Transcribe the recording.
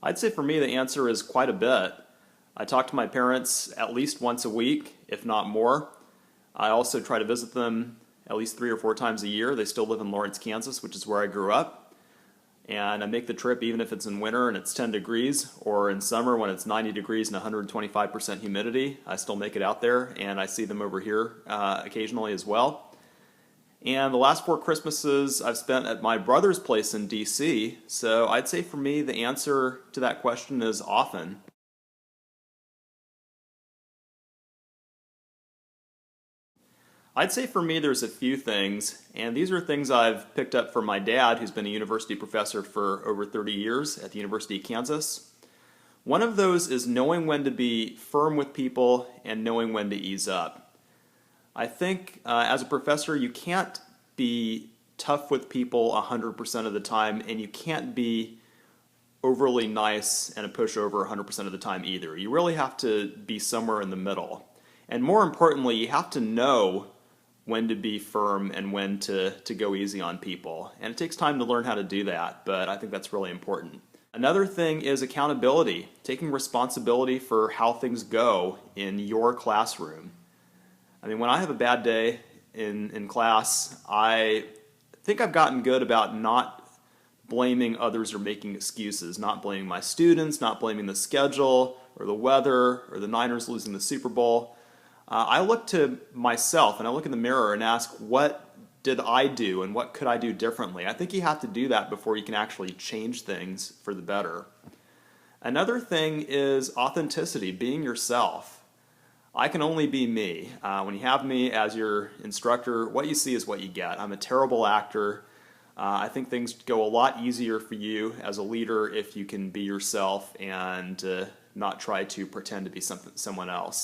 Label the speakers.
Speaker 1: I'd say for me the answer is quite a bit. I talk to my parents at least once a week, if not more. I also try to visit them at least 3 or 4 times a year. They still live in Lawrence, Kansas, which is where I grew up. And I make the trip even if it's in winter and it's 10 degrees, or in summer when it's 90 degrees and 125% humidity. I still make it out there, and I see them over here occasionally as well. And the last 4 Christmases I've spent at my brother's place in DC, so I'd say for me the answer to that question is often. I'd say for me there's a few things, and these are things I've picked up from my dad, who's been a university professor for over 30 years at the University of Kansas. One of those is knowing when to be firm with people and knowing when to ease up. I think as a professor you can't be tough with people 100% of the time, and you can't be overly nice and a pushover 100% of the time either. You really have to be somewhere in the middle. And more importantly, you have to know when to be firm and when to go easy on people. And it takes time to learn how to do that, but I think that's really important. Another thing is accountability, taking responsibility for how things go in your classroom. I mean, when I have a bad day in class, I think I've gotten good about not blaming others or making excuses, not blaming my students, not blaming the schedule or the weather or the Niners losing the Super Bowl. I look to myself and I look in the mirror and ask, what did I do and what could I do differently? I think you have to do that before you can actually change things for the better. Another thing is authenticity, being yourself. I can only be me. When you have me as your instructor, what you see is what you get. I'm a terrible actor. I think things go a lot easier for you as a leader if you can be yourself and not try to pretend to be someone else.